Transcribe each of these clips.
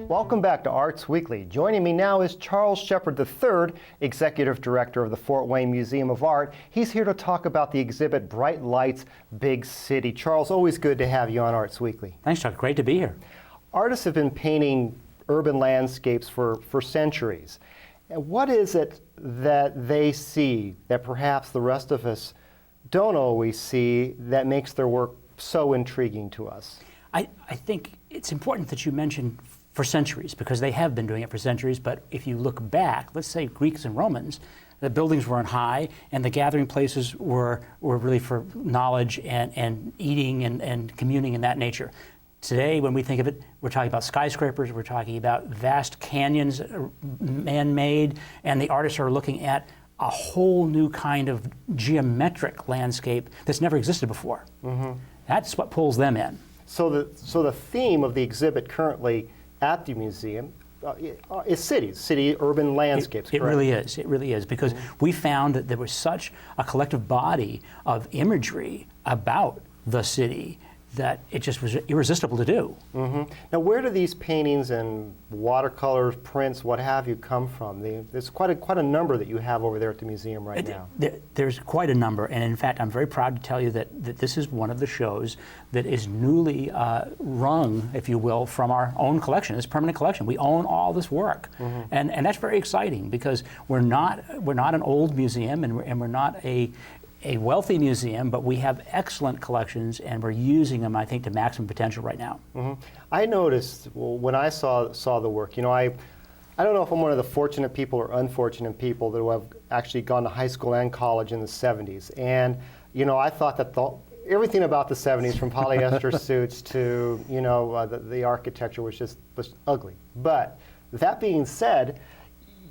Welcome back to Arts Weekly. Joining me now is Charles Shepard III, Executive Director of the Fort Wayne Museum of Art. He's here to talk about the exhibit Bright Lights, Big City. Charles, always good to have you on Arts Weekly. Thanks, Chuck. Great to be here. Artists have been painting urban landscapes for centuries. And what is it that they see that perhaps the rest of us don't always see that makes their work so intriguing to us? I think it's important that you mention for centuries, because they have been doing it for centuries. But if you look back, let's say Greeks and Romans, the buildings weren't high, and the gathering places were really for knowledge and eating and communing in that nature. Today, when we think of it, we're talking about skyscrapers, we're talking about vast canyons, man-made, and the artists are looking at a whole new kind of geometric landscape that's never existed before. Mm-hmm. That's what pulls them in. So the theme of the exhibit currently at the museum is city urban landscapes. It really is, because we found that there was such a collective body of imagery about the city that it just was irresistible to do. Mm-hmm. Now, where do these paintings and watercolors, prints, what have you, come from? There's quite a number that you have over there at the museum right now. There's quite a number, and in fact, I'm very proud to tell you that this is one of the shows that is newly wrung, if you will, from our own collection, this permanent collection. We own all this work, and that's very exciting, because we're not an old museum, and we're not a wealthy museum, but we have excellent collections, and we're using them, I think, to maximum potential right now. Mm-hmm. I noticed, well, when I saw the work, I don't know if I'm one of the fortunate people or unfortunate people that have actually gone to high school and college in the 70s. And, I thought that everything about the 70s, from polyester suits to, the architecture was ugly. But that being said,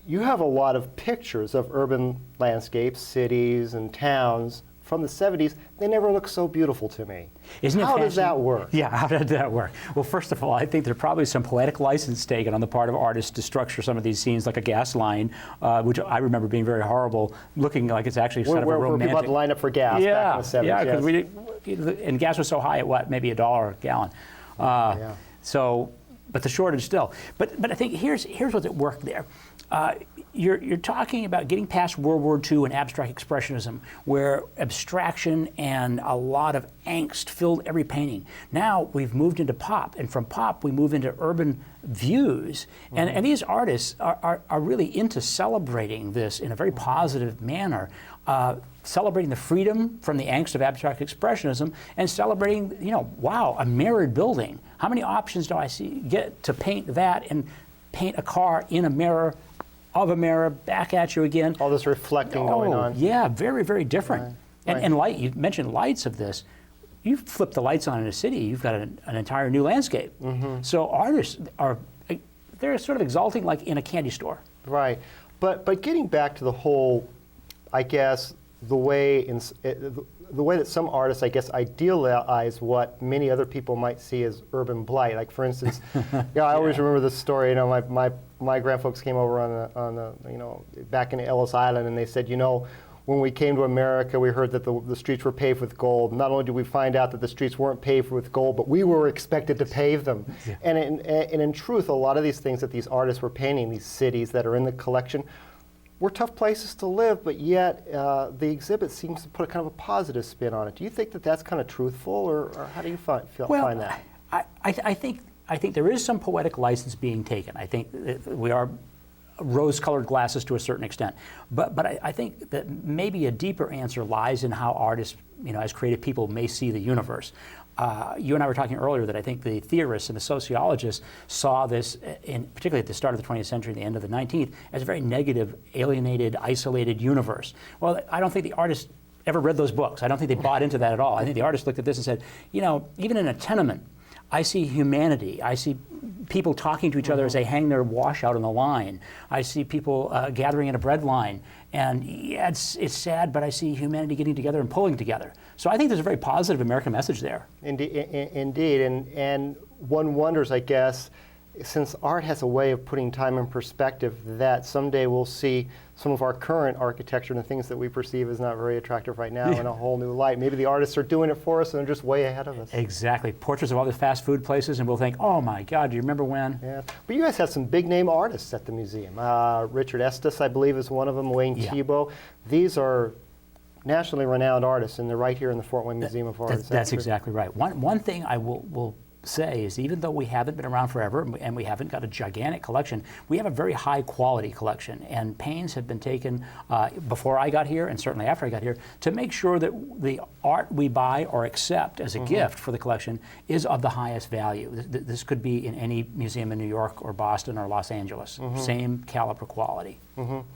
you have a lot of pictures of urban landscapes, cities, and towns from the 70s. They never look so beautiful to me. How does that work? Yeah, how did that work? Well, first of all, I think there's probably some poetic license taken on the part of artists to structure some of these scenes like a gas line, which I remember being very horrible, looking like it's actually sort of a romantic... Where people had to line up for gas back in the 70s. Yeah, because and gas was so high at maybe $1 a gallon. So, but the shortage still. But I think here's what's at work there. You're talking about getting past World War II and abstract expressionism, where abstraction and a lot of angst filled every painting. Now we've moved into pop, and from pop we move into urban views. And these artists are really into celebrating this in a very positive manner, celebrating the freedom from the angst of abstract expressionism, and celebrating, wow, a mirrored building. How many options do I get to paint that and paint a car in a mirror, of a mirror, back at you again. All this reflecting going on. Yeah, very, very different. Right. And light, you mentioned lights of this. You flip the lights on in a city, you've got an entire new landscape. Mm-hmm. So artists they're sort of exalting like in a candy store. Right. But getting back to the whole, I guess, the way that some artists, I guess, idealize what many other people might see as urban blight. Like, for instance, I always remember this story. My grandfolks came over on the back in Ellis Island, and they said, when we came to America, we heard that the streets were paved with gold. Not only did we find out that the streets weren't paved with gold, but we were expected to pave them. Yeah. And in truth, a lot of these things that these artists were painting, these cities that are in the collection, were tough places to live, but yet the exhibit seems to put a kind of a positive spin on it. Do you think that that's kind of truthful, or how do you find that? I think there is some poetic license being taken. I think we are rose-colored glasses to a certain extent, but I think that maybe a deeper answer lies in how artists, as creative people, may see the universe. You and I were talking earlier that I think the theorists and the sociologists saw this, particularly at the start of the 20th century and the end of the 19th, as a very negative, alienated, isolated universe. Well, I don't think the artists ever read those books. I don't think they bought into that at all. I think the artists looked at this and said, even in a tenement, I see humanity. I see people talking to each other as they hang their wash out on the line. I see people gathering in a bread line. And yeah, it's sad, but I see humanity getting together and pulling together. So I think there's a very positive American message there. Indeed. And one wonders, I guess, since art has a way of putting time in perspective, that someday we'll see some of our current architecture and the things that we perceive as not very attractive right now in a whole new light. Maybe the artists are doing it for us and they're just way ahead of us. Exactly. Portraits of all the fast food places, and we'll think, oh my God, do you remember when? Yeah. But you guys have some big name artists at the museum. Richard Estes, I believe, is one of them, Wayne Thiebaud. These are nationally renowned artists, and they're right here in the Fort Wayne Museum of Art. That's exactly right. One thing I will say is, even though we haven't been around forever and we haven't got a gigantic collection, we have a very high quality collection, and pains have been taken before I got here and certainly after I got here to make sure that the art we buy or accept as a gift for the collection is of the highest value. This could be in any museum in New York or Boston or Los Angeles. Same caliber quality.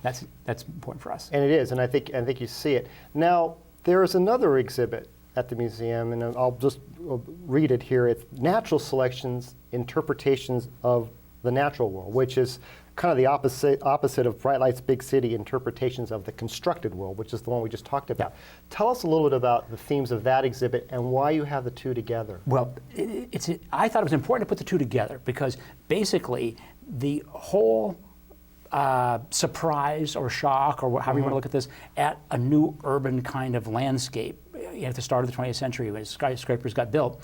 That's important for us. And it is, and I think you see it. Now, there is another exhibit at the museum, and I'll just read it here. It's Natural Selections, Interpretations of the Natural World, which is kind of the opposite of Bright Lights, Big City, Interpretations of the Constructed World, which is the one we just talked about. Tell us a little bit about the themes of that exhibit and why you have the two together. Well, I thought it was important to put the two together because basically the whole surprise or shock, or however you want to look at this, at a new urban kind of landscape at the start of the 20th century when skyscrapers got built,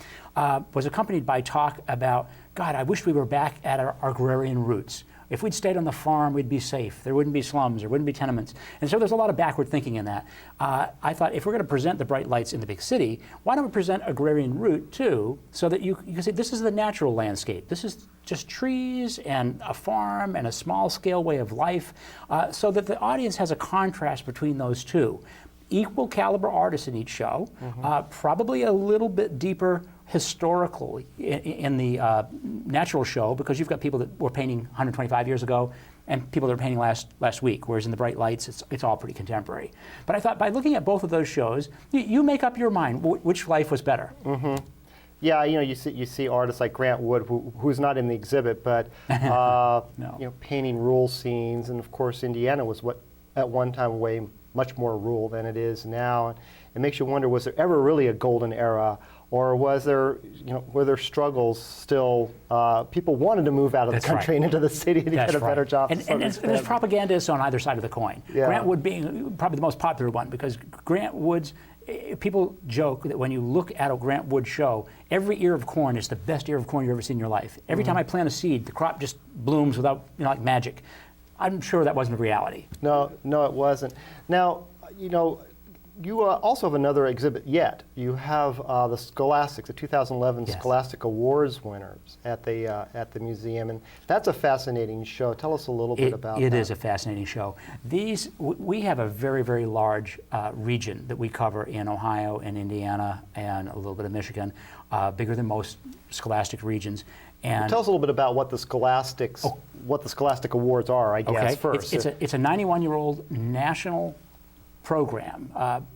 was accompanied by talk about, God, I wish we were back at our agrarian roots. If we'd stayed on the farm, we'd be safe. There wouldn't be slums, there wouldn't be tenements. And so there's a lot of backward thinking in that. I thought, if we're going to present the bright lights in the big city, why don't we present agrarian root too, so that you can say, this is the natural landscape. This is just trees and a farm and a small scale way of life, so that the audience has a contrast between those two. Equal caliber artists in each show, probably a little bit deeper historically in the natural show, because you've got people that were painting 125 years ago and people that are painting last week, whereas in the bright lights, it's all pretty contemporary. But I thought by looking at both of those shows, you make up your mind which life was better. Yeah, you see artists like Grant Wood, who's not in the exhibit, but No. painting rural scenes, and of course Indiana was what at one time way much more rural than it is now. It makes you wonder, was there ever really a golden era, or was there, were there struggles still? People wanted to move out of the country and into the city to get a better job. And there's propagandists on either side of the coin. Yeah. Grant Wood being probably the most popular one, because Grant Wood's, people joke that when you look at a Grant Wood show, every ear of corn is the best ear of corn you've ever seen in your life. Every time I plant a seed, the crop just blooms without, like magic. I'm sure that wasn't a reality. No, it wasn't. Now, you also have another exhibit yet. You have the Scholastics, the 2011 Scholastic Awards winners at the museum, and that's a fascinating show. Tell us a little bit about that. It is a fascinating show. We have a very, very large region that we cover in Ohio and Indiana and a little bit of Michigan, bigger than most Scholastic regions. And tell us a little bit about what the Scholastic Awards are, I guess, first. It's a 91-year-old national program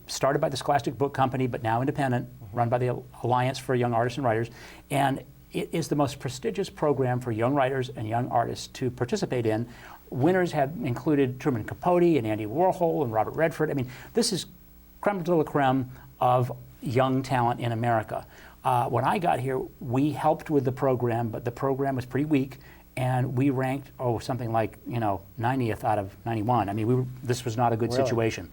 started by the Scholastic Book Company, but now independent, run by the Alliance for Young Artists and Writers. And it is the most prestigious program for young writers and young artists to participate in. Winners have included Truman Capote and Andy Warhol and Robert Redford. I mean, this is creme de la creme of young talent in America. When I got here, we helped with the program, but the program was pretty weak, and we ranked, something like 90th out of 91. I mean, this was not a good situation.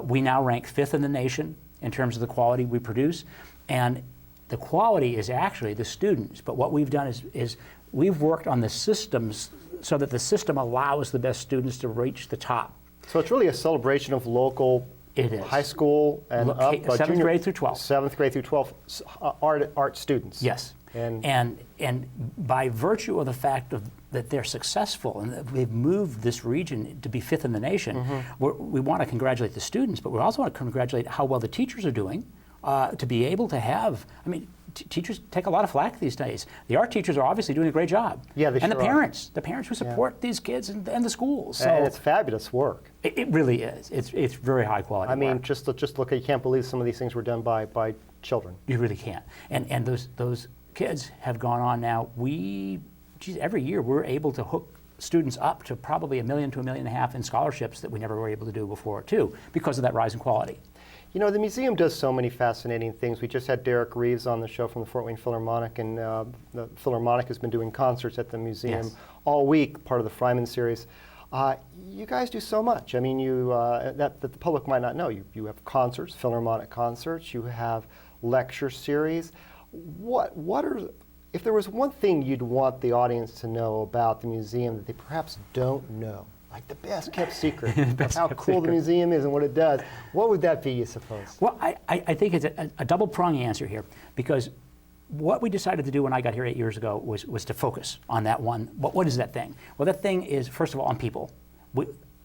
We now rank 5th in the nation in terms of the quality we produce, and the quality is actually the students. But what we've done is we've worked on the systems so that the system allows the best students to reach the top. So it's really a celebration of local. It is. High school and up, 7th grade through 12th. 7th grade through 12th, art students. Yes. And by virtue of the fact that they're successful and that they've moved this region to be 5th in the nation, we want to congratulate the students, but we also want to congratulate how well the teachers are doing to be able to have, teachers take a lot of flack these days. The art teachers are obviously doing a great job. Yeah, they and sure the parents who support these kids and the schools. So and it's fabulous work. It really is. It's very high quality work. Just look at, you can't believe some of these things were done by children. You really can't. And those kids have gone on now. Every year we're able to hook students up to probably $1 million to $1.5 million in scholarships that we never were able to do before too, because of that rise in quality. You know, the museum does so many fascinating things. We just had Derek Reeves on the show from the Fort Wayne Philharmonic, and the Philharmonic has been doing concerts at the museum Yes. all week, part of the Fryman series. You guys do so much. I mean, that the public might not know. You have concerts, Philharmonic concerts. You have lecture series. If there was one thing you'd want the audience to know about the museum that they perhaps don't know, like the best kept secret of how cool the museum is and what it does, what would that be, you suppose? Well, I think it's a double-pronged answer here, because what we decided to do when I got here 8 years ago was to focus on that one. What is that thing? Well, that thing is, first of all, on people.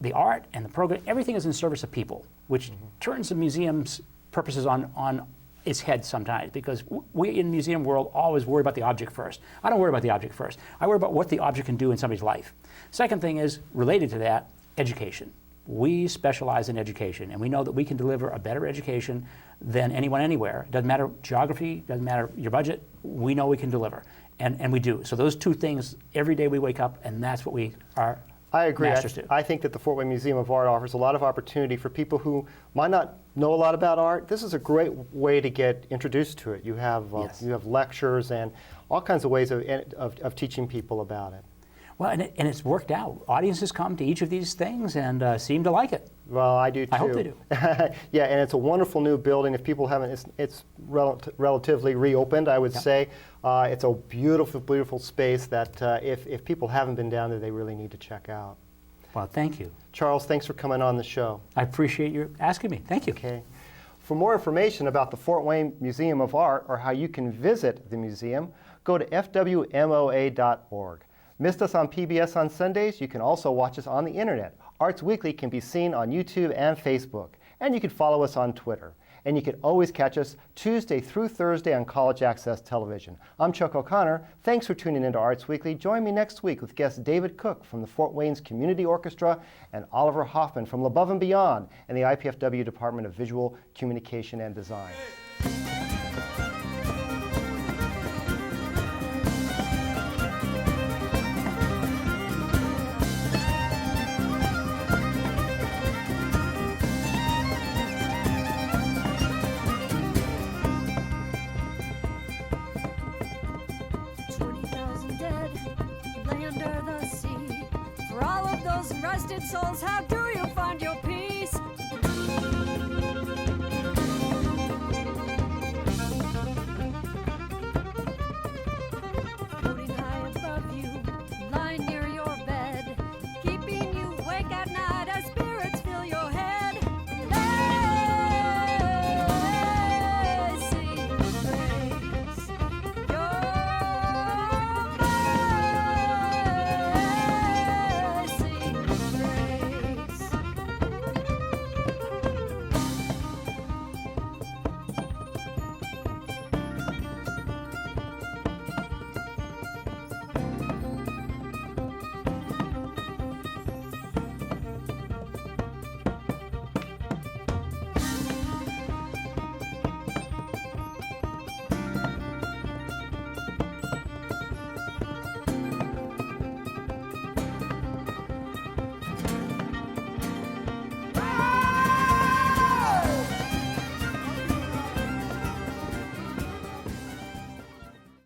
The art and the program, everything is in service of people, which turns the museum's purposes on its head sometimes, because we in the museum world always worry about the object first. I don't worry about the object first. I worry about what the object can do in somebody's life. Second thing is, related to that, education. We specialize in education, and we know that we can deliver a better education than anyone anywhere. Doesn't matter geography, doesn't matter your budget, we know we can deliver, and we do. So those two things, every day we wake up, and that's what we are. I agree. Masters do. I think that the Fort Wayne Museum of Art offers a lot of opportunity for people who might not know a lot about art. This is a great way to get introduced to it. You have Yes. you have lectures and all kinds of ways of teaching people about it. Well, and it's worked out. Audiences come to each of these things and seem to like it. Well, I do too. I hope they do. Yeah, and it's a wonderful new building. If people haven't, it's relatively reopened, I would say. It's a beautiful, beautiful space that if people haven't been down there, they really need to check out. Well, thank you. Charles, thanks for coming on the show. I appreciate you asking me. Thank you. Okay. For more information about the Fort Wayne Museum of Art or how you can visit the museum, go to FWMOA.org. Missed us on PBS on Sundays? You can also watch us on the internet. Arts Weekly can be seen on YouTube and Facebook. And you can follow us on Twitter. And you can always catch us Tuesday through Thursday on College Access Television. I'm Chuck O'Connor. Thanks for tuning into Arts Weekly. Join me next week with guest David Cook from the Fort Wayne's Community Orchestra and Oliver Hoffman from Above and Beyond and the IPFW Department of Visual Communication and Design. Souls, how do you find your peace?